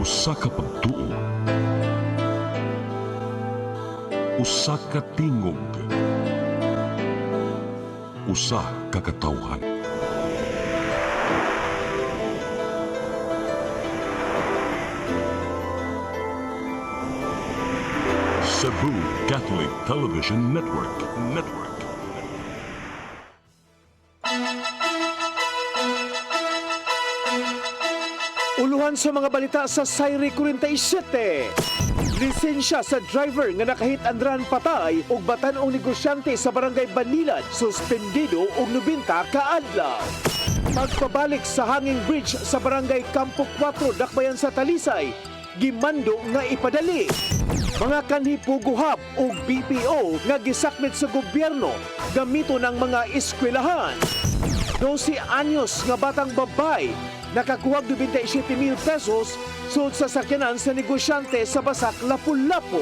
Usa ka pagtuo, usa ka tingog, usa ka katawhan. Cebu Catholic Television Network. Uluhan sa mga balita sa Sayri 47. Lisensya sa driver nga nakahit-andran patay ug batan-ong negosyante sa barangay Banilad suspendido og 90 ka adlaw. Pagpabalik sa hanging bridge sa barangay Campo 4 Dakbayan sa Talisay, gimando nga ipadali. Mga kanhi puguhap ug BPO nga gisakmit sa gobyerno gamito ng mga eskwelahan. 12 anyos nga batang babay nakakuha 27,000 pesos sud sa sakyanan sa negosyante sa Basak, Lapu-Lapu.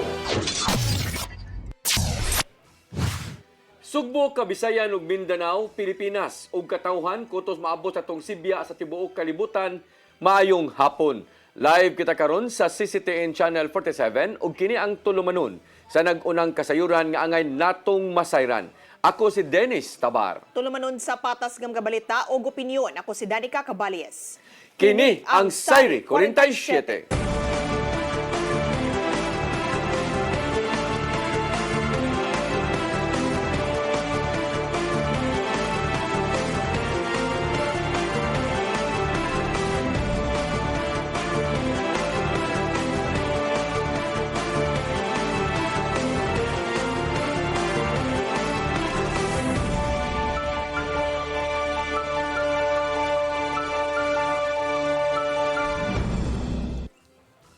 Sugbo, Kabisayan ug Mindanao, Pilipinas ug katawhan kutos maabot sa tong Sibya sa tibuok kalibutan maayong hapon. Live kita karon sa CCTN Channel 47 ug kini ang tulumanon sa nag-unang kasayuran nga angay natong masayran. Ako si Dennis Tabar. Tulumanon sa patas ngam kabalita o opinyon. Ako si Danica Cabales. Kini ang Sayri 47.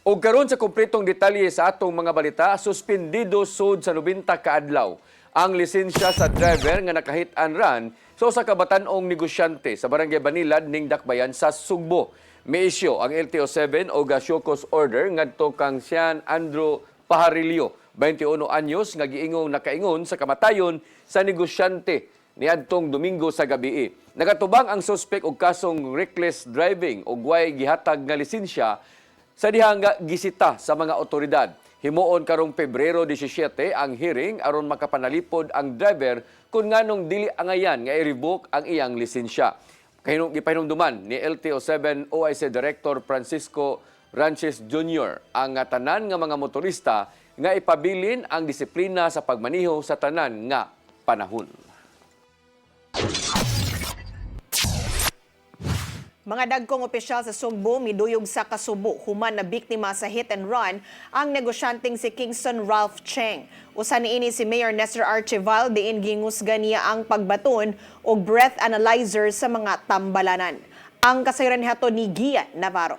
O karon sa kumpletong detalye sa atong mga balita, suspendido sud sa 90 ka adlaw ang lisensya sa driver nga nakahit-an run sa usa ka batan-ong negosyante sa barangay Banilad ning Dakbayan sa Sugbo. May isyu ang LTO-7 o Gasyokos Order ngadto kang Sian Andrew Pajarillo, 21 anyos nga giingong nakaingon sa kamatayon sa negosyante niadtong Domingo sa gabii. Nagatubang ang suspek og kasong reckless driving ug way gihatag nga lisensya sa dihang gisita sa mga otoridad. Himuon karong Pebrero 17 ang hearing aron makapanalipod ang driver kung nganong dili angayan nga i-revoke ang iyang lisensya. Gipahinumduman ni LTO-7 OIC Director Francisco Ranches Jr. ang tanan nga mga motorista nga ipabilin ang disiplina sa pagmaniho sa tanan nga panahon. Mga dagkong opisyal sa Sugbo miduyog sa kasubo human na biktima sa hit and run ang negosyanteng si Kingston Ralph Cheng. Usa niini si Mayor Nestor Archival diin gingusga niya ang pagbaton og breath analyzer sa mga tambalanan. Ang kasayran hato ni Gian Navarro.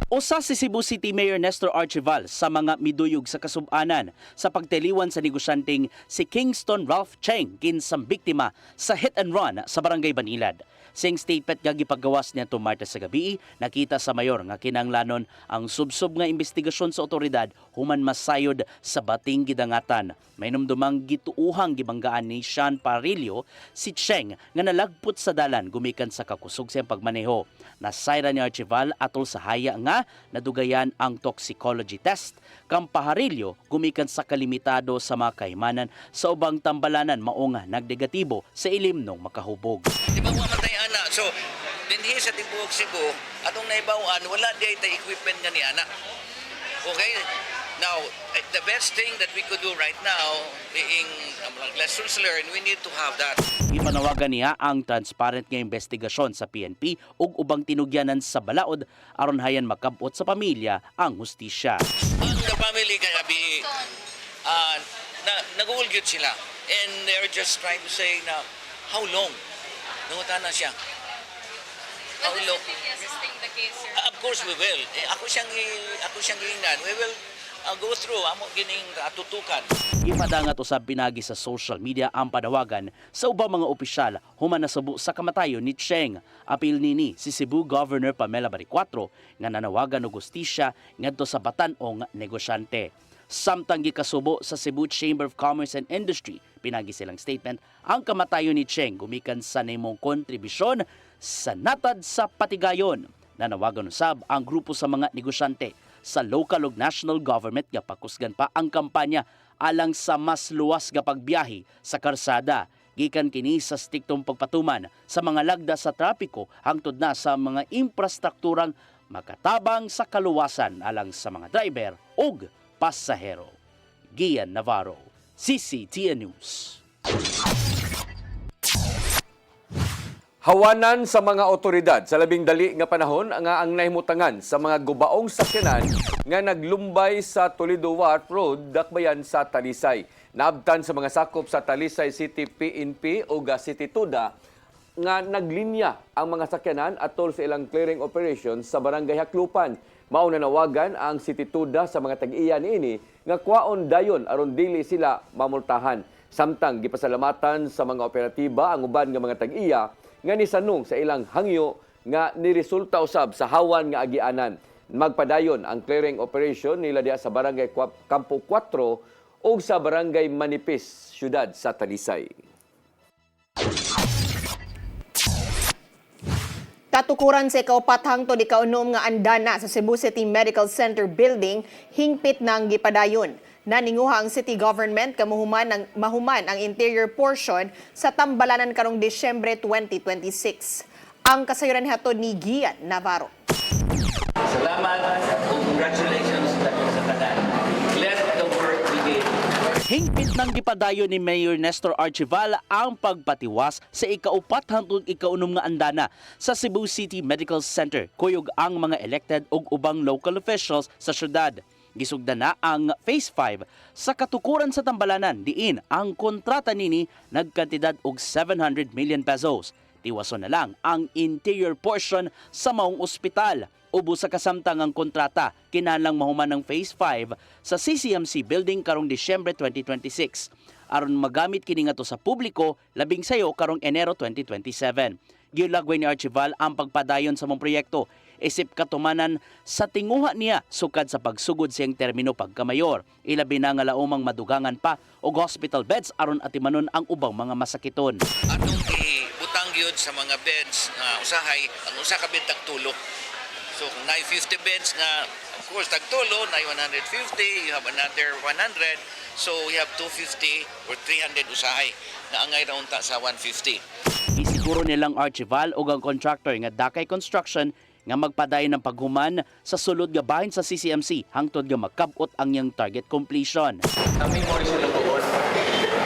Usa si Cebu City Mayor Nestor Archival sa mga miduyog sa kasub-anan sa pagtiliwan sa negosyanteng si Kingston Ralph Cheng kinsang biktima sa hit and run sa barangay Banilad. Sing statement nga gipagawas niya to Martes sa gabi, nakita sa mayor nga kinahanglanon ang subsob nga investigasyon sa otoridad human masayod sa bating gidangatan. May numdumang gituuhang gibanggaan ni Sean Parillo si Cheng nga nalagpot sa dalan gumikan sa kakusog sa pagmaneho. Nasayra ni Archival atol sa haya nga nadugayan ang toxicology test. Kang Pajarillo gumikan sa kalimitado sa mga kaimanan sa ubang tambalanan maong nagdegatibo sa ilim nung makahubog. Di ba mamatay ana? So, dinhi sa tibuok Cebu, atong naibawaan, wala di ay equipment nga ni ana. Okay? Now, the best thing that we could do right now, being lessons learned, we need to have that. Ipanawagan niya ang transparent nga investigasyon sa PNP ug ubang tinugyanan sa balaod aron hayan makabot sa pamilya ang hustisya. Ang the family kaya nag-uulgyot sila. And they're just trying to say na, how long? Nangutan na siya. How long? Assisting the case, sir. Of course we will. Ako siyang giingnan. We will go through amo gining atutukan. Ipadangat usab pinagi sa social media ang padawagan sa ubang mga opisyal human nasubo sa kamatayon ni Cheng. Apil nini si Cebu Governor Pamela Baricuatro nga nanawagan og hustisya ngadto sa batan-ong negosyante. Samtang gikasubo sa Cebu Chamber of Commerce and Industry, pinagi silang statement, ang kamatayon ni Cheng gumikan sa nimong kontribusyon sa natad sa patigayon. Nanawagan usab ang grupo sa mga negosyante sa local ug national government nga pakusgan pa ang kampanya alang sa mas luwas nga pagbiyahe sa karsada. Gikan kini sa stiktong pagpatuman sa mga lagda sa trapiko hangtod na sa mga infrastrukturang makatabang sa kaluwasan alang sa mga driver ug pasahero. Gian Navarro, CCTN News. Hawanan sa mga otoridad sa labing dali nga panahon nga ang nahimutangan sa mga gubaong sakyanan nga naglumbay sa Toledo Wharf Road dakbayan sa Talisay. Naabtan sa mga sakop sa Talisay City PNP o City Tuda nga naglinya ang mga sakyanan atol sa ilang clearing operations sa Barangay Haklupan. Mao na nawagan ang City Tuda sa mga tag-iya niini nga kwaon dayon aron dili sila mamultahan. Samtang gipasalamatan sa mga operatiba ang uban nga mga tag-iya nga nisanong sa ilang hangyo nga niresulta usab sa hawan nga agianan. Magpadayon ang clearing operation nila diha sa Barangay Campo 4 o sa Barangay Manipis, siyudad sa Talisay. Katukuran sa ikaupat hangtod ikaunom nga andana sa Cebu City Medical Center building, hingpit ng gipadayon. Naninguha ang city government mahuman ang interior portion sa tambalanan karong Disyembre 2026. Ang kasayuran hatod ni Gian Navarro. Salamat at congratulations sa tanan. Let the work begin. Hingpit ng gipadayon ni Mayor Nestor Archival ang pagpatiwas sa ikaupat hangtod ikaunom nga andana sa Cebu City Medical Center kuyog ang mga elected ug ubang local officials sa syudad. Gisugdan na ang Phase 5 sa katukuran sa tambalanan diin ang kontrata nini nagkantidad og 700 million pesos. Tiwason na lang ang interior portion sa maong ospital. Ubos sa kasamtang ang kontrata kinahanglang mahuman ng Phase 5 sa CCMC building karong Disyembre 2026 aron magamit kini ngadto sa publiko labing sayo karong Enero 2027. Giulagway ni Archival ang pagpadayon sa mong proyekto isip katumanan sa tinguha niya sukad sa pagsugod siyang termino pagkamayor. Ilabi na nga laumang madugangan pa og hospital beds aron atimanon ang ubang mga masakiton. Atong ibutang gyud sa mga beds nga usahay ang usa ka bed tagtulo. So kung na 50 beds nga of course tagtulo na 150, you have another 100. So you have 250 or 300 usahay na angay ra unta sa 150. Isiguro nilang Archival ug ang contractor nga Dakay Construction nga magpadayon ng paghuman sa sulod nga bahin sa CCMC hangtod nga magkabot ang iyang target completion. Kami mo rin sila po.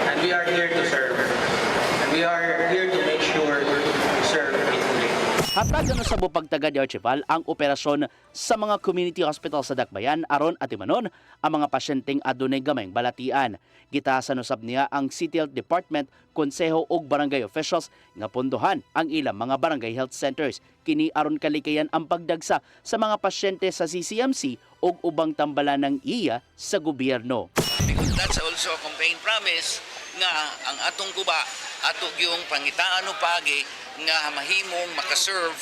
And we are here to serve. And we are here to make sure to serve faithfully. Hatag ano sa bupagtagad ni Archival ang operasyon sa mga community hospital sa Dakbayan aron atimanon ang mga pasyenteng adunay gamayng balatian. Gitasan usab niya ang City Health Department, konseho ug barangay officials nga pondohan ang ilang mga barangay health centers. Kini aron kalikayan ang pagdagsa sa mga pasyente sa CCMC ug ubang tambalan ng iya sa gobyerno. Because that's also a campaign promise nga ang atong guba ato yung pangitaan o pagi nga mahimong makaserve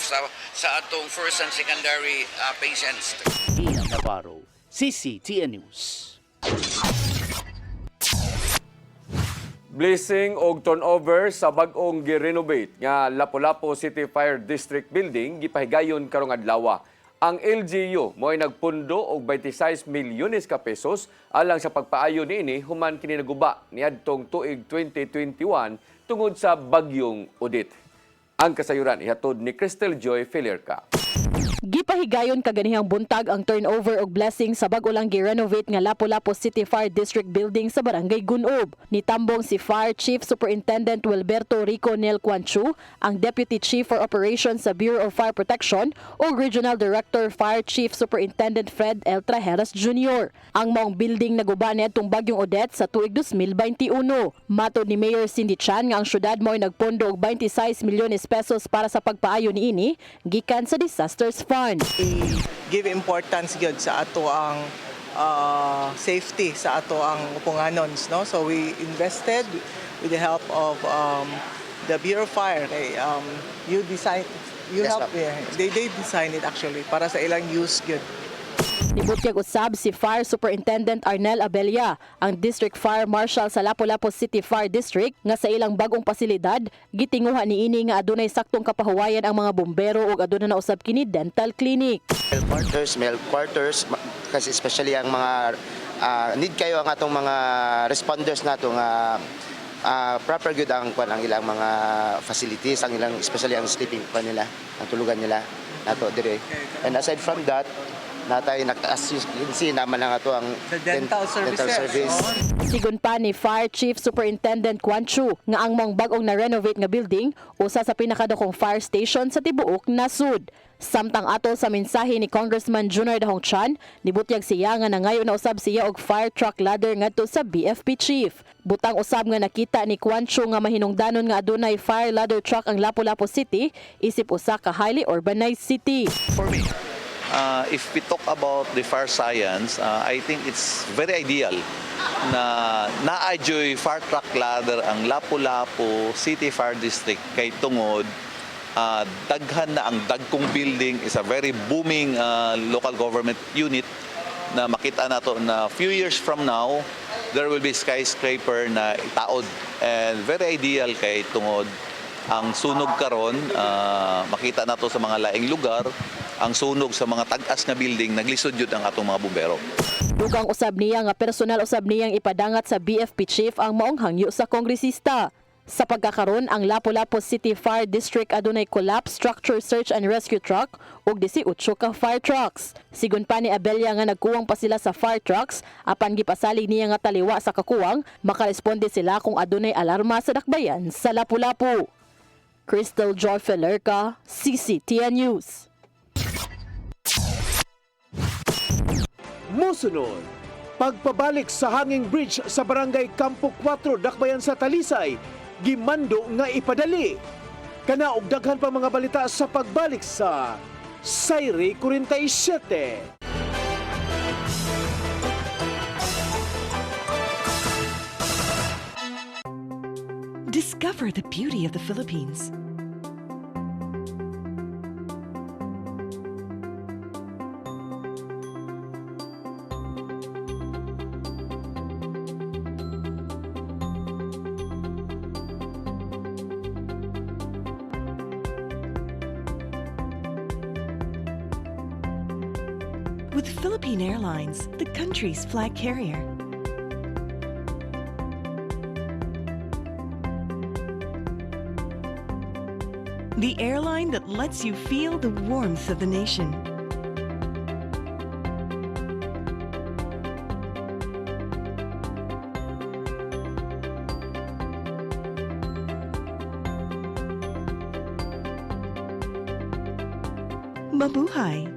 sa atong first and secondary patients. Ian Navarro, CCTN News. Blessing og turnover sa bag-ong gi-renovate nga Lapu-Lapu City Fire District Building gipahigayon karong adlaw. Ang LGU mo'y nagpundo og 26 milyones ka pesos alang sa pagpaayo niini human kini naguba niadtong tuig 2021 tungod sa bagyong Odette. Ang kasayuran ihatod ni Crystal Joy Felerca. Gipahigayon kaganihang buntag ang turnover og blessing sa bag-o lang gi-renovate nga Lapu-Lapu City Fire District Building sa Barangay Gunob. Nitambong si Fire Chief Superintendent Wilberto Rico Nel Quanchu, ang Deputy Chief for Operations sa Bureau of Fire Protection o Regional Director Fire Chief Superintendent Fred L. Trajeras Jr. Ang maong building naguban niadtong bagyong Odette sa tuig 2021. Matod ni Mayor Cindy Chan nga ang syudad mo'y nagpondo og 26 milyones pesos para sa pagpaayo niini gikan sa disasters fund. Give importance gyud sa ato ang safety sa ato ang upunganons, no? So we invested with the help of the Bureau of Fire. They design it actually para sa ilang use gyud. Nibutyag usab si Fire Superintendent Arnel Abella, ang District Fire Marshal sa Lapu-Lapu City Fire District, nga sa ilang bagong pasilidad gitinguha niini nga adunay saktong kapahuwayan ang mga bombero ug aduna na usab kini dental clinic. Male quarters, kasi especially ang mga need kayo ang atong mga responders nato nga proper good ang ilang mga facilities, ang ilang especially ang sleeping nila, ang tulugan nila nato dire. And aside from that, natay as you can see naman lang ato ang dental service. Sigon pa ni Fire Chief Superintendent Kwan Chu nga ang mong bagong na-renovate nga building usa sa pinakadakong fire station sa tibuok nasud. Samtang atol sa mensahe ni Congressman Junior Dahong Chan, nibutyag siya nga nangayo na usab siya og fire truck ladder ngadto sa BFP Chief. Butang usab nga nakita ni Kwan Chu nga mahinungdanon nga adunay fire ladder truck ang Lapu-Lapu City, isip usa ka highly urbanized city. For me, if we talk about the fire science, I think it's very ideal na na-adjoy fire truck ladder ang Lapu-Lapu City Fire District kay tungod daghan na ang dagkong building, is a very booming local government unit na makita nato na few years from now there will be skyscraper na itaod, and very ideal kay tungod ang sunog karon makita nato sa mga laing lugar, ang sunog sa mga tag-as nga building naglisod jud ang atong mga bumbero. Dugang usab niya nga personal usab niyang ipadangat sa BFP Chief ang maong hangyo sa kongresista. Sa pagkakaroon, ang Lapu-Lapu City Fire District adunay collapse structure search and rescue truck ug 18 ka fire trucks. Sigon pa ni Abella nga nagkuwang pa sila sa fire trucks, apan gipasalig niya nga taliwa sa kakuwang, makaresponde sila kung adunay alarma sa dakbayan sa Lapu-Lapu. Crystal Joy Felerca, CCTN News. Mosunod, pagpabalik sa hanging bridge sa barangay Campo 4, Dakbayan sa Talisay, gimando nga ipadali. Kana og daghan pa mga balita sa pagbalik sa Sayri 47. Discover the beauty of the Philippines. With Philippine Airlines, the country's flag carrier. The airline that lets you feel the warmth of the nation. Mabuhay!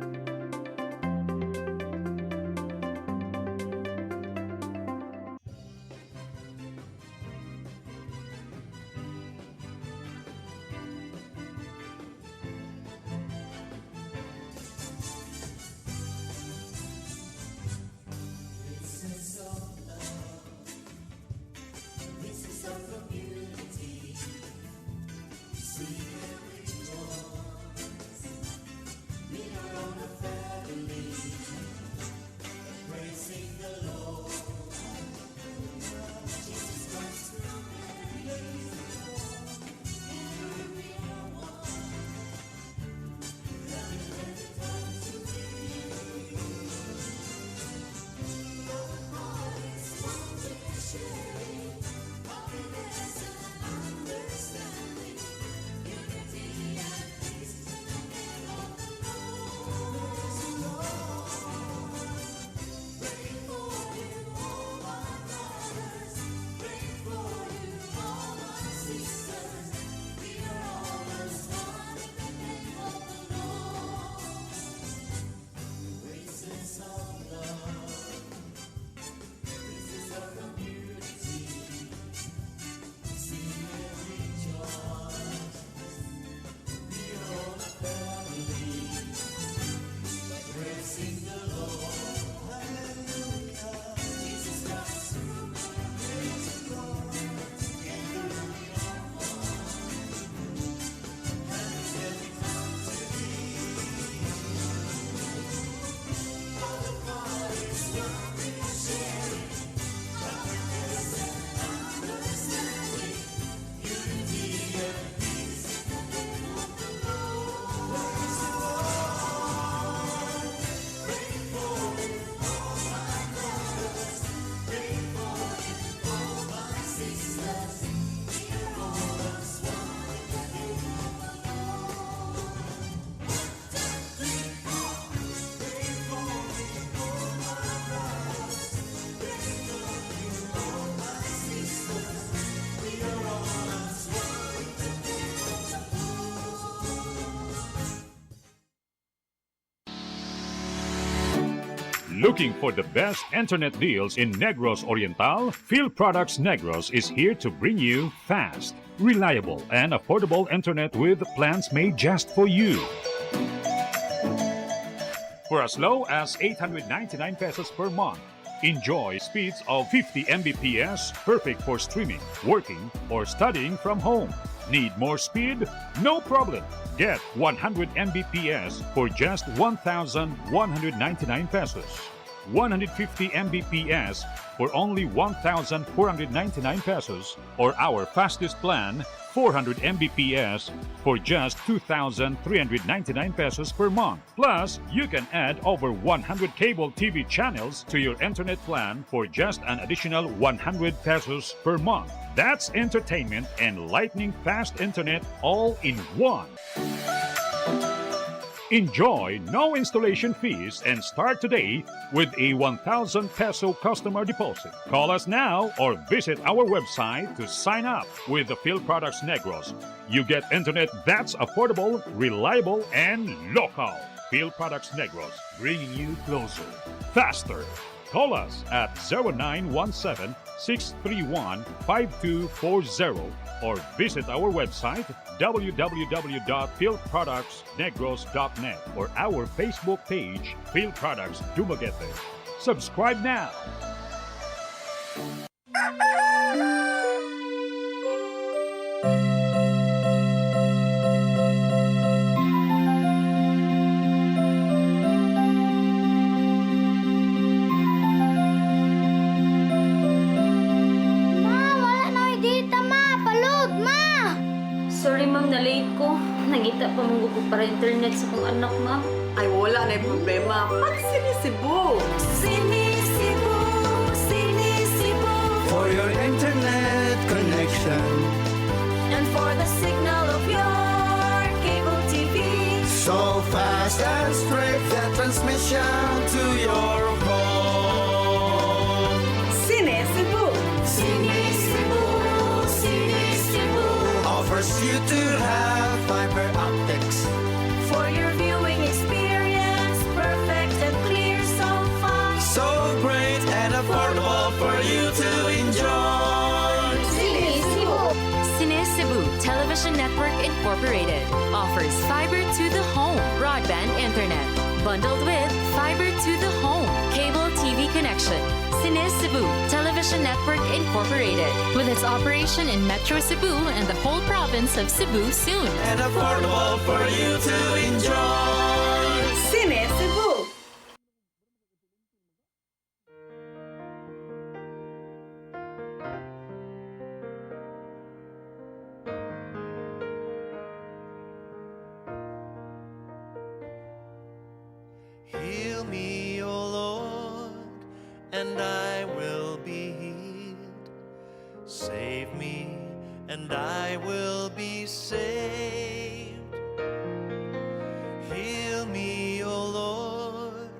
Looking for the best internet deals in Negros Oriental? Field Products Negros is here to bring you fast, reliable, and affordable internet with plans made just for you. For as low as 899 pesos per month, enjoy speeds of 50 Mbps, perfect for streaming, working, or studying from home. Need more speed? No problem. Get 100 Mbps for just 1,199 pesos. 150 Mbps for only 1,499 pesos, or our fastest plan, 400 Mbps for just 2,399 pesos per month. Plus, you can add over 100 cable TV channels to your internet plan for just an additional 100 pesos per month. That's entertainment and lightning fast internet all in one. Enjoy no installation fees and start today with a 1,000 peso customer deposit. Call us now or visit our website to sign up with the Field Products Negros. You get internet that's affordable, reliable, and local. Field Products Negros, bringing you closer, faster. Call us at 0917-631-5240 or visit our website www.fieldproductsnegros.net or our Facebook page, Field Products Dumaguete. Subscribe now. Sorry ma'am, na-late ko. Nangita pa mong ko para internet sa kong anak ma'am. Ay, wala na yung problema. Pag-sinisibo! Sinisibo, sinisibo. For your internet connection And for the signal of your cable TV. so fast and straight, the transmission to your home. Sinisibo! Sinisibo, sinisibo. Offers you to have fiber optics. For your viewing experience, perfect and clear so fast. So great and affordable for you to enjoy. Sinisibo. Cebu Television Network Incorporated offers fiber to the home broadband internet bundled with fiber to the home cable TV connection. Cebu Television Network Incorporated with its operation in Metro Cebu and the whole province of Cebu soon. And affordable for you to enjoy. Sinisibo! Heal me, O Lord, and I will be healed. Save me, and I will be saved. Heal me, O Lord,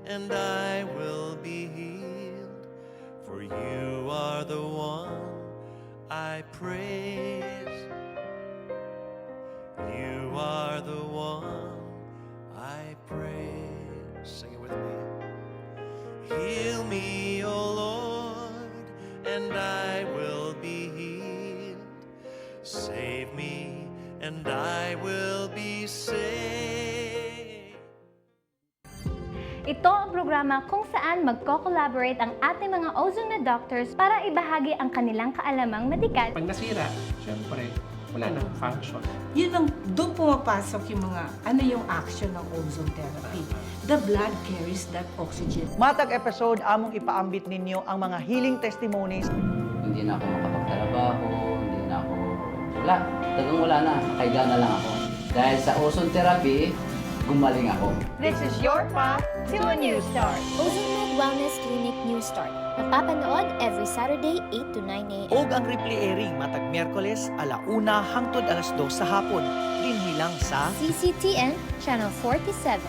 and I will be healed. For you are the one I praise. You are the one I praise. Sing it with me. Heal me, O Lord, and I will be healed. Save me, and I will be saved. Ito ang programa kung saan magko-collaborate ang ating mga ozone na doctors para ibahagi ang kanilang kaalamang medikal. Pag nasira, syempre, wala nang function. Yun ang, doon pumapasok yung mga, ano yung action ng ozone therapy. The blood carries that oxygen. Matag episode, among ipaambit ninyo ang mga healing testimonies. Hindi na ako makapagtrabaho, hindi na ako, wala, tagang wala na, kaiga na lang ako. Dahil sa ozone therapy, gumaling ako. This is your path to a new start. Ozomed Wellness Clinic New Start. Mapapanood every Saturday 8 to 9 a.m. Og ang replay airing matag Miyerkules, 1:00 hangtod 2:00 sa hapon. Dinhi lang sa CCTN Channel 47.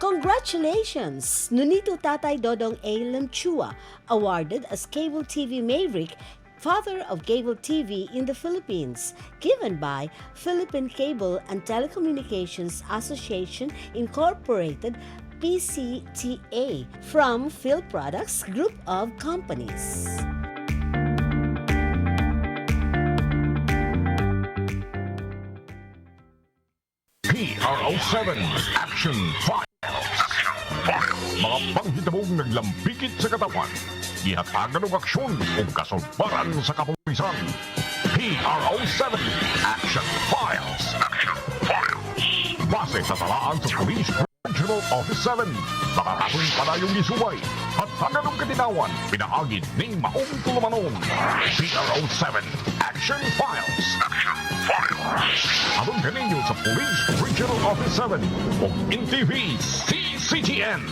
Congratulations! Nunito Tatay Dodong A. Lamchua, awarded as Cable TV Maverick Father of Cable TV in the Philippines, given by Philippine Cable and Telecommunications Association Incorporated, PCTA, from Phil Products Group of Companies. PRO7 Action Files. Mga panghitabong naglambikit sa katawan. Gihatagan ng aksyon o kasulbaran sa kapulisan. PRO7 Action Files. Base sa talaan sa Police Regional Office 7. Nakakasong palayong gisubay. At taganong katinawan, pinaagid ni Maong Tulumanon. PRO7 Action Files. Abang kaninyo sa Police Regional Office 7 o NTV CCTN.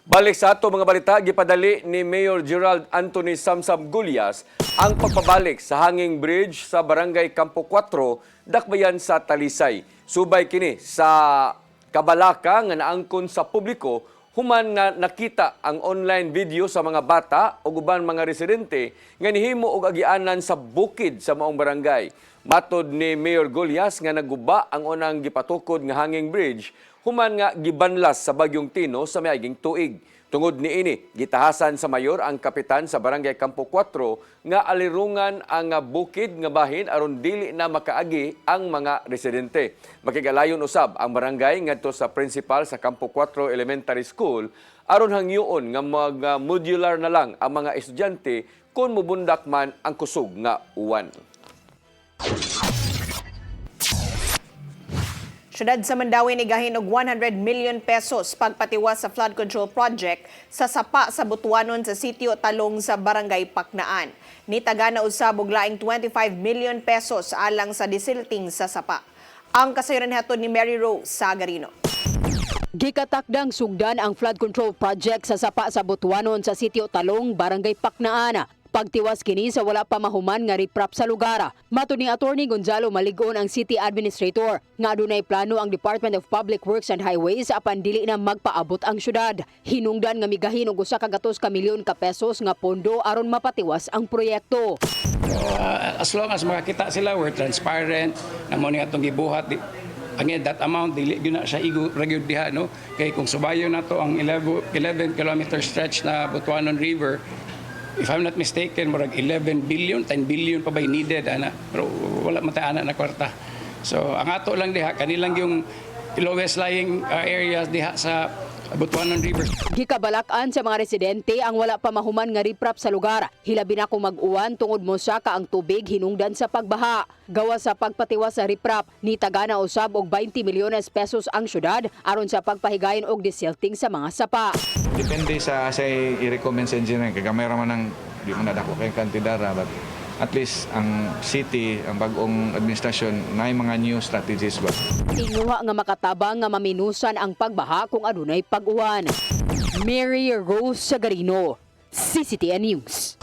Balik sa ato mga balita, gipadali ni Mayor Gerald Anthony Samsam Gulyas ang pagpabalik sa hanging bridge sa Barangay Campo 4, dakbayan sa Talisay. Subay kini sa kabalaka nga naangkon sa publiko human nga nakita ang online video sa mga bata o uban mga residente nga nihimo og agianan sa bukid sa maong barangay. Matod ni Mayor Gulyas nga naguba ang unang gipatukod nga hanging bridge human nga gibanlas sa Bagyong Tino sa miaging tuig. Tungod niini, gitahasan sa mayor ang kapitan sa Barangay Campo 4 nga alirungan ang bukid nga bahin aron dili na makaagi ang mga residente. Makigalayon usab ang barangay ngadto sa principal sa Campo 4 Elementary School aron hangyoon nga modular na lang ang mga estudyante kung mubundak man ang kusog nga uwan. Syudad sa Mandawi nigahin og 100 million pesos pagpatiwas sa flood control project sa sapa sa Butuanon sa sitio Talong sa Barangay Paknaan. Nitagana usab og laing 25 million pesos alang sa disilting sa sapa. Ang kasayuran hatod ni Mary Rose Sagarino. Gikatakdang sugdan ang flood control project sa sapa sa Butuanon sa sitio Talong, Barangay Paknaan. Pagtiwas kini sa wala pa mahuman nga riprap sa lugar. Matod ni Attorney Gonzalo Maligon ang City Administrator nga adunay plano ang Department of Public Works and Highways apan dili na magpaabot ang syudad. Hinungdan nga migahin og 1.2 milyon ka pesos nga pondo aron mapatiwas ang proyekto. As long as makakita sila, we're transparent, na mo ni atong gibuhat. Ang that amount, dili yun na siya regular diha, no? Kaya kung subayo na to ang 11 kilometer stretch na Butuanon River, if I'm not mistaken, murag 11 billion, 10 billion pa ba needed, ana. Pero wala matay-ana na kwarta. So, ang ato lang diha, kanilang yung lowest lying areas diha sa Butuanon River. Gikabalakan sa mga residente ang wala pa mahuman nga riprap sa lugar. Hilabi na kung mag-uwan tungod mo sa ang tubig hinungdan sa pagbaha. Gawa sa pagpatiwas sa riprap, nitagana usab og 20 milyones pesos ang syudad aron sa pagpahigayon og disilting sa mga sapa. Depende sa i-recommend sa engineering kay gamay ra man ang di man nadako kay kantidad but at least ang city, ang bagong administrasyon na mga new strategies ba. Tinguha nga makatabang nga maminusan ang pagbaha kung adunay pag-uwan. Mary Rose Sagarino, CCTN News.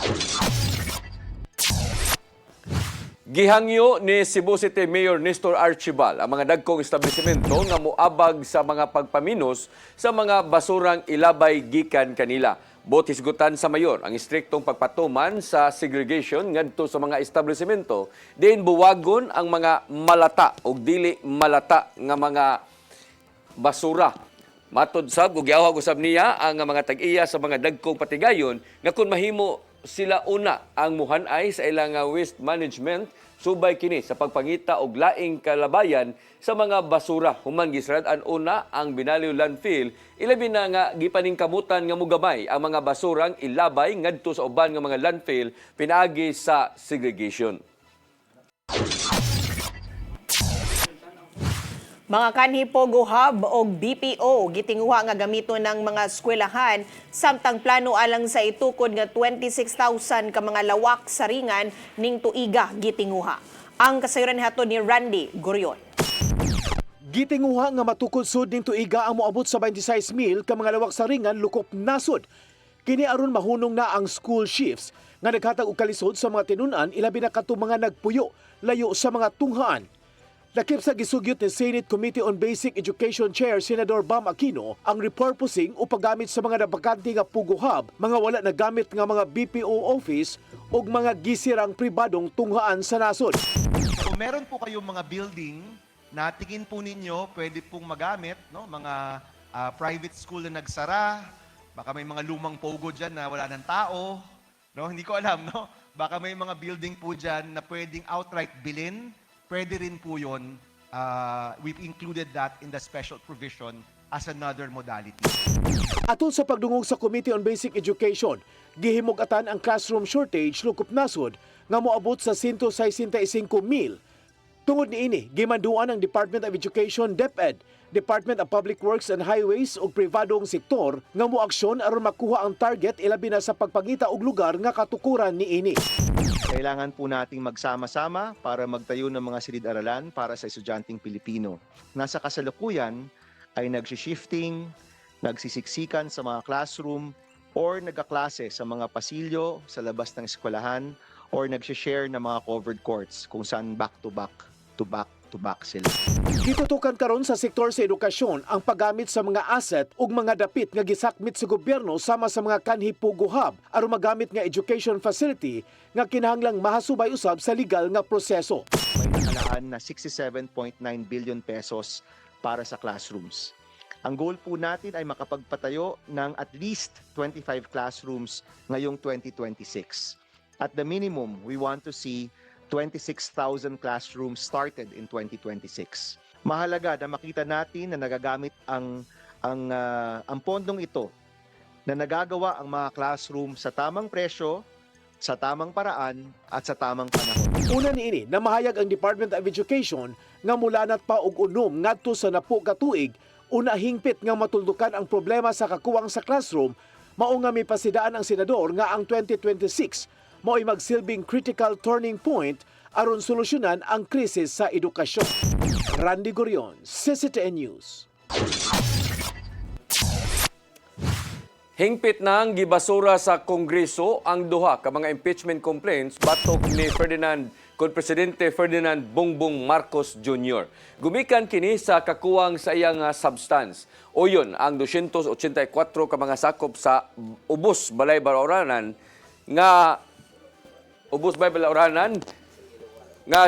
Gihangyo ni Cebu City Mayor Nestor Archibal ang mga dagkong establishmento nga moabag sa mga pagpaminos sa mga basurang ilabay gikan kanila. Bot hisgutan sa mayor ang istriktong pagpatuman sa segregation ngadto sa mga establishmento diin buwagon ang mga malata o dili malata nga mga basura. Matod sab ug giawhag usab niya ang mga tag-iya sa mga dagkong patigayon nga kun mahimo sila una ang muhanay sa ilang waste management subay kini sa pagpangita og laing kalabayan sa mga basura. Human gisrad-an una ang Binaliw landfill, ilabi na nga gipaningkamutan nga mugamay ang mga basurang ilabay ngadto sa uban nga mga landfill pinaagi sa segregation. Mga kanhi Pogo Hub o BPO gitinguha nga gamito ng mga eskwelahan samtang plano alang sa itukod nga 26,000 ka mga lawak sa ringan ning tuiga gitinguha. Ang kasayuran hatod ni Randy Gurion. Gitinguha nga matukod sud ning tuiga ang moabot sa 26,000 ka mga lawak sa ringan lukop nasod. Kini aron mahunong na ang school shifts nga naghatag og kalisod sa mga tinunan ilabi na kadtong mga nagpuyo layo sa mga tunghaan. Lakip sa gisugyot ni Senate Committee on Basic Education Chair Senador Bam Aquino ang repurposing o paggamit sa mga nabakante nga Pugo Hub, mga wala nagamit nga mga BPO office o mga gisirang pribadong tunghaan sa nasod. Kung meron po kayong mga building na tingin po ninyo pwede pong magamit, no? Mga private school na nagsara, baka may mga lumang pogo dyan na wala ng tao, no? Hindi ko alam, no? Baka may mga building po dyan na pwedeng outright bilhin. Pwede rin po yun. We've included that in the special provision as another modality. Atol sa pagdungog sa Committee on Basic Education, gihimug-atan ang classroom shortage lukop nasod nga moabot sa 165,000. Tungod niini, gimanduan ang Department of Education, DepEd, Department of Public Works and Highways ug pribadong sektor nga moaksyon aron makuha ang target ilabi na sa pagpangita og lugar nga katukuran niini. Kailangan po nating magsama-sama para magtayo ng mga silid-aralan para sa estudyanteng Pilipino. Nasa kasalukuyan ay nagsishifting, nagsisiksikan sa mga classroom or nagkaklase sa mga pasilyo sa labas ng eskwelahan or nagsishare ng mga covered courts kung saan back-to-back sila. Gitutukan karon sa sektor sa edukasyon ang paggamit sa mga asset ug mga dapit nga gisakmit sa gobyerno sama sa mga kanhi Pugo Hub aron magamit nga education facility nga kinahanglang mahasubay usab sa legal nga proseso. May nakalaan na 67.9 billion pesos para sa classrooms. Ang goal po natin ay makapagpatayo ng at least 25 classrooms ngayong 2026. At the minimum, we want to see 26,000 classrooms started in 2026. Mahalaga na makita natin na nagagamit ang pondong ito na nagagawa ang mga classroom sa tamang presyo, sa tamang paraan at sa tamang panahon. Una niini na mahayag ang Department of Education nga mulanat pa og unom ngadto sa 10 ka tuig una hingpit nga matuldukan ang problema sa kakuwang sa classroom, mao nga may pasidaan ang senador nga ang 2026 mao'y magsilbing critical turning point aron solusyonan ang krisis sa edukasyon. Randy Gorion, CCTN News. Hingpit nang gibasura sa Kongreso ang duha ka mga impeachment complaints batok ni Presidente Ferdinand Bongbong Marcos Jr. Gumikan kini sa kakuwang sa iyang substance. Uyon ang 284 ka mga sakop sa ubos balay balauranan nga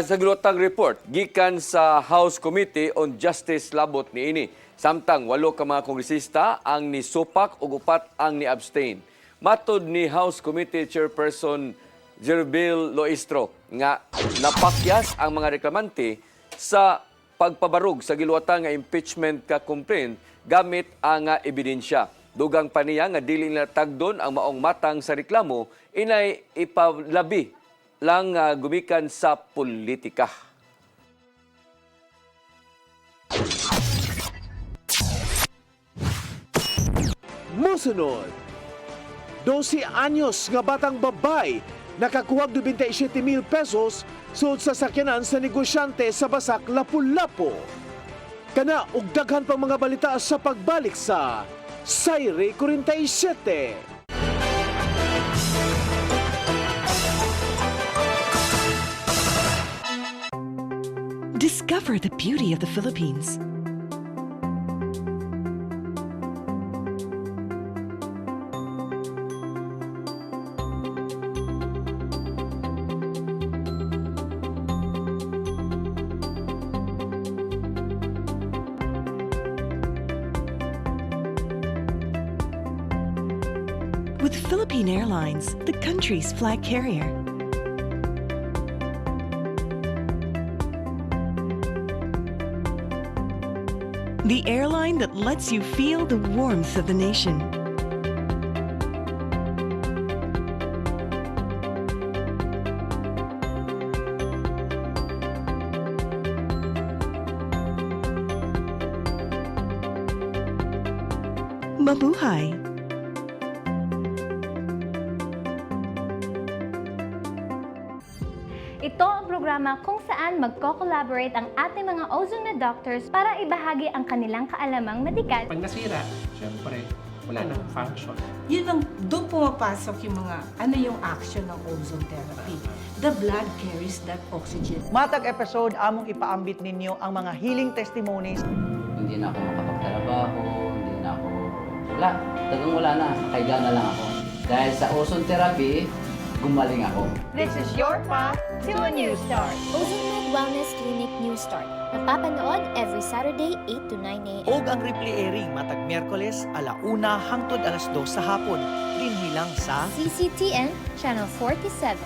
sa gilotang report gikan sa House Committee on Justice labot niini. Samtang 8 ka mga kongresista ang nisupak ug 4 ang ni-abstain. Matod ni House Committee Chairperson Jerbil Loistro nga napakyas ang mga reklamante sa pagpabarug sa giluwatan nga impeachment ka complaint gamit ang ebidensya. Dugang pa niya nga dili nila tagdon ang maong matang sa reklamo inay ipalabi lang gumikan sa politika. Musunod, 12 anyos nga batang babay nakakuhag 27,000 pesos sud sa sakyanan sa negosyante sa Basak, Lapu-Lapu. Kana ug daghan pang mga balita sa pagbalik sa Sayre 47. Discover the beauty of the Philippines. With Philippine Airlines, the country's flag carrier. The airline that lets you feel the warmth of the nation. Mabuhay! Ito ang programa kung saan magko-collaborate ang ating mga ozone na doctors para ibahagi ang kanilang kaalamang medikal. Pag nasira, syempre, wala nang function. Yun ang, doon pumapasok yung mga, ano yung action ng ozone therapy. The blood carries that oxygen. Matag episode, among ipaambit ninyo ang mga healing testimonies. Hindi na ako makapagtrabaho, hindi na ako... Wala, talagang wala na. Nakahiga na lang ako. Dahil sa ozone therapy, gumaling ako. This is your path to a new start. OzoneMed Wellness Clinic New Start. Mapapanood every Saturday 8 to 9 a.m. Og ang replay airing matag Miyerkules, 1:00 hangtod 2:00 sa hapon. Dinhilang sa CCTN Channel 47.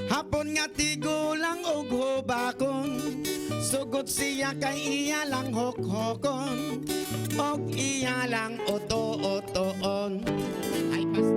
Hapon nga tigulang og hubakon, sugod siya kay iya lang hokhokon, og iya lang oto-otoon. Ay pas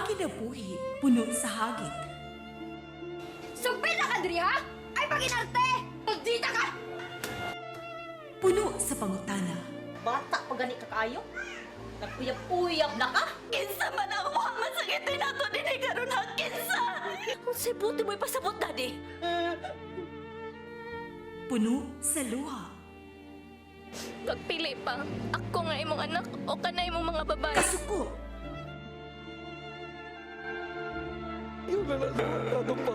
kinabuhi puno sa hagit. Sugpil na ka, Dri, ha? Ay, paginarte! Pagdita ka! Puno sa pangutana. Bata pa gani ka kayo? Nagpuyab-puyab na ka? Kinsa man ang mga masakitin nato din ay karon ha, kinsa! Kung si buti mo'y pasabot, Daddy. Puno sa luha. Pagpili pa, ako nga imong anak o kanay imong mga babae. Kasuko. Yung ano pa?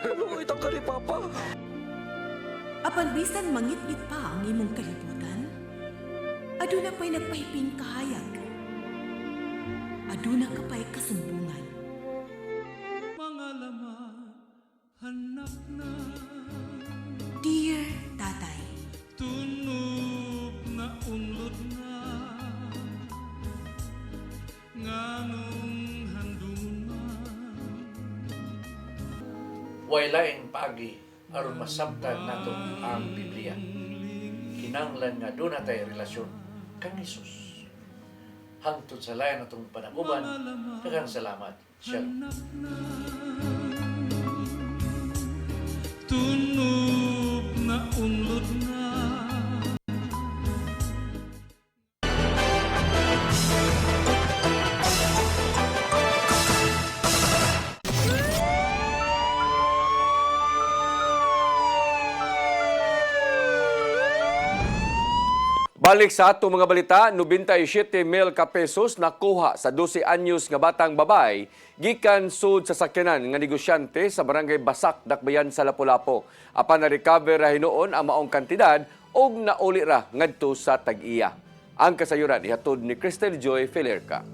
Ano itang ka ni Papa? Apan bisan mangit-ngit pa ang imong kalibutan, aduna pa'y nagpahiping kahayag. Aduna ka pa'y kasumbungan. Mga laman, hanap na. Dear Tatay, Tunog na unlod na. Nganong handuman. Way laing paagi aron masabtan nato ang Biblia. Kinahanglan nga doon natay relasyon kang Hesus. Hangtod sa layan natong panaguban, daghang salamat. Shalom. Tunog na unlod na. Balik sa atong mga balita, 97 mil ka pesos nakuha sa 12 anyos nga batang babay gikan sud sa sakyanan nga negosyante sa barangay Basak, Dakbayan sa Lapu-Lapu. Apan na-recover ra hinuon ang maong kantidad og nauli ra ngadto sa tag-iya. Ang kasayuran ihatod ni Cristel Joy Felerca.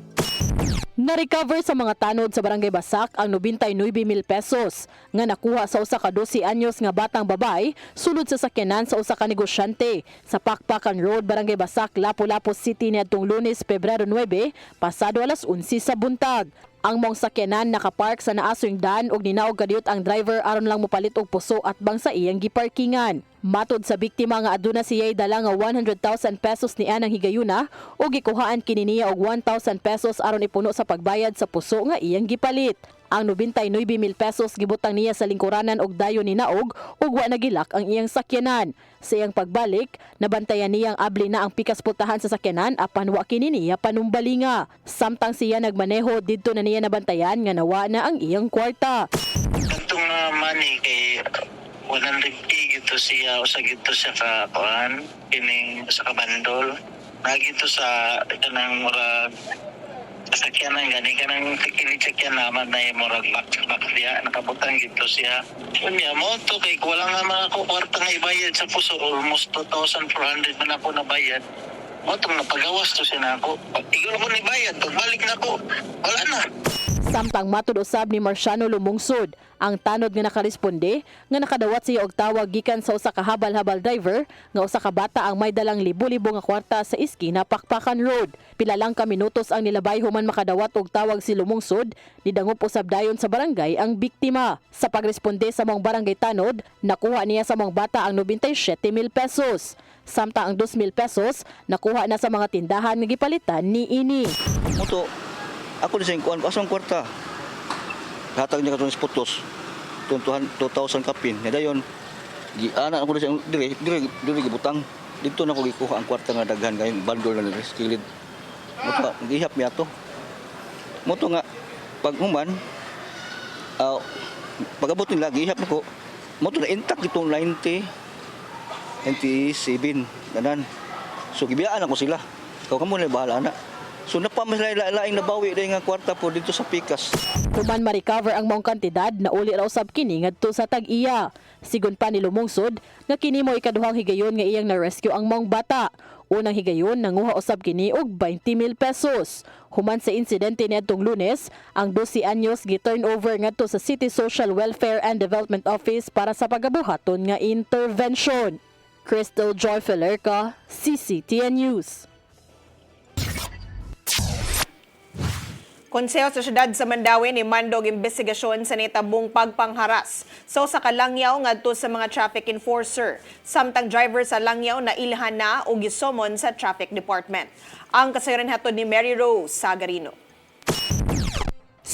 Na-recover sa mga tanod sa barangay Basak ang 99,000 pesos nga nakuha sa usa ka 12 anyos nga batang babay sulod sa sakyanan sa usa ka negosyante sa Pakpakan Road, barangay Basak, Lapu-Lapu City niadtong Lunes, Pebrero 9, pasado alas 11 sa buntag. Ang mong sakyanan nakapark sa naasoyng daan ug ninaog kadiyot ang driver aron lang mopalit og puso at bang sa iyang giparkingan. Matod sa biktima nga aduna siya'y dala nga 100,000 pesos ni anang higayuna ug gikuhaan kini niya og 1,000 pesos aron ipuno sa pagbayad sa puso nga iyang gipalit. Ang 99,000 pesos gibutang niya sa lingkuranan og dayon ni naog ug wa nagilak ang iyang sakyanan. Sa iyang pagbalik, nabantayan niyang abli na ang pikas putahan sa sakyanan apan wa kini niya panumbalinga. Samtang siya nagmaneho didto na niya nabantayan nga nawa na ang iyang kwarta. Kantong money kay 100k gito siya o sa gito siya ka kuan kining sa kabandol. Nagito sa kanang murag sakyanan gani kanang kini sakyan naman na murag back diya nakabutang gito siya. Unya mo to kay wala nga mga kwarta nga ibayad sa puso, almost 2,400 man ako nabayad. Mo to napagawas to siya nako. Pag tigil ko ni bayad, pagbalik nako wala na. Samtang matud usab ni Marciano Lumungsod, ang tanod nga nakaresponde nga nakadawat siya og tawag gikan sa usa ka habal-habal driver nga usa ka bata ang may dalang libo-libo nga kwarta sa iskina Pakpakan Road. Pila lang ka minutos ang nilabay human makadawat og tawag si Lumungsod, nidangup usab dayon sa barangay ang biktima. Sa pagresponde sa mong barangay tanod, nakuha niya sa mong bata ang 97,000 pesos. Samtang ang 2,000 pesos nakuha na sa mga tindahan nga gipalitan ni ini. Moto, ako din sa kuan ko asang kwarta. Hatag niya katong putos. 2,000 kapin. Dayon giana ako din dire gibutang. Dito na ko gikuha ang kwarta nga daghan kay bandol na ni skilid. Moto gihap niya to. Moto nga pag human pag-abot nila gihap nako. Moto na intact itong 97 ganan. So gibiyaan ako sila. Ikaw kamo na bahala na. So napamaslain nabawi dahil nga kwarta po dito sa pikas. Human ma-recover ang mong kantidad na uli raw sab kini ngadto sa tag-iya. Sigon pa ni Lumungsod nga kini mo ikaduhang higayon nga iyang na-rescue ang mong bata. Unang higayon nanguha usab kini og 20,000 pesos. Human sa insidente niadtong Lunes, ang 12 anyos gi-turn over ngadto sa City Social Welfare and Development Office para sa pagabuhaton nga intervention. Cristel Joy Felerca, CCTN News. Konseho sa Syudad sa Mandawi ni mandog investigasyon sa nitabong pagpangharas sa usa ka langyaw ngadto sa mga traffic enforcer. Samtang driver sa langyaw na ilhan na o gisomon sa traffic department. Ang kasayuran hatod ni Mary Rose Sagarino.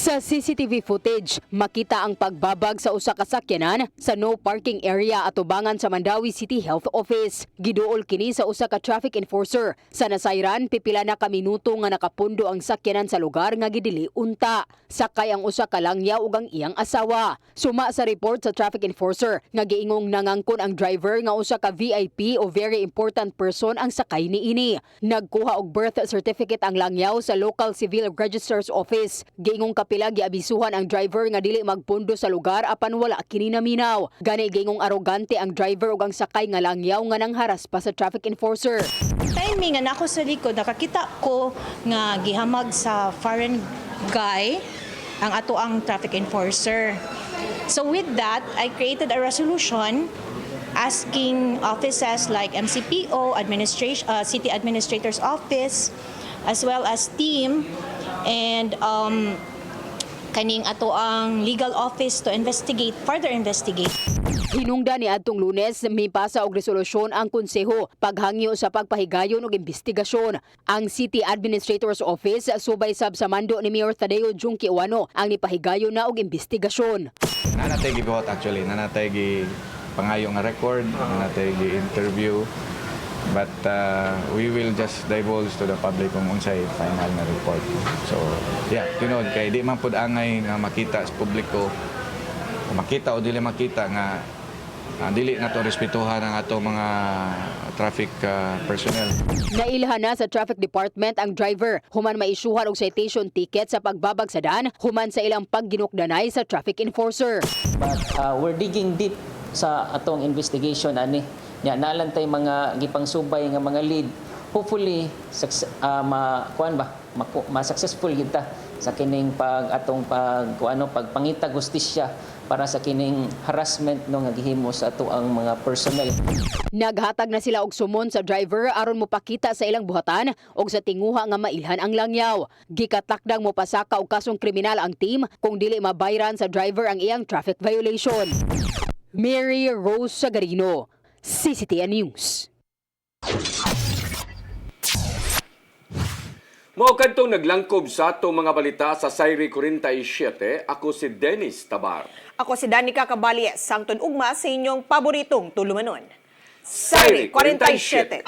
Sa CCTV footage, makita ang pagbabag sa usa ka sakyanan sa no parking area atubangan sa Mandawi City Health Office. Giduol kini sa usa ka traffic enforcer. Sa nasayran, pipila na ka minuto nga nakapundo ang sakyanan sa lugar nga gidili unta. Sakay ang usa ka langyaw ug ang iyang asawa. Suma sa report sa traffic enforcer nga giingong nangangkon ang driver nga usa ka VIP o very important person ang sakay niini. Nagkuha og birth certificate ang langyaw sa local civil registrar's office. Giingong kapila giabisuhan ang driver nga dili magpundo sa lugar apan wala kini naminaw. Gani gingong arogante ang driver ug ang sakay nga langyaw nga nangharas pa sa traffic enforcer. Timing nga nako sa likod, nakakita ko nga gihamag sa foreign guy ang ato ang traffic enforcer. So with that, I created a resolution asking offices like MCPO, City Administrator's Office, as well as team and kaning ato ang legal office to further investigate. Hinungdan ni adtong Lunes, mipasa og resolusyon ang konseho paghangyo sa pagpahigayon og investigasyon. Ang City Administrator's Office subay sab sa mando ni Mayor Tadeo Junque Uano ang nipahigayon na og investigasyon. Nanatay gibuhat actually, nanatay gi pangayo nga record, nanatay gi interview. But we will just divulge to the public kung unsay final na report. So, yeah, tinuod kay di man pud angay nga makita sa publiko, makita o dili makita nga dili nato respetuhan ang ato mga traffic personnel. Nailhan na sa traffic department ang driver human maisyuhan og citation ticket sa pagbabag sa daan human sa ilang pagginukdanay sa traffic enforcer. But we're digging deep sa atong investigation ani. Nya nalantay mga gipangsubay nga mga lead. Hopefully ma-successful kita sa kining pagpangita justisya para sa kining harassment no nga gihimo sa ato ang mga personnel. Naghatag na sila og sumon sa driver aron mopakita sa ilang buhatan og sa tinguha nga mailhan ang langyaw. Gikatakdang mopasaka og kasong kriminal ang team kung dili mabayran sa driver ang iyang traffic violation. Mary Rose Sagarino, CCTN News. Mao kadtong naglangkob sa atong mga balita sa Sayri 47, ako si Dennis Tabar. Ako si Danica Cabali, sangtod ugma sa inyong paboritong tulumanon. Sayri Sayri 47.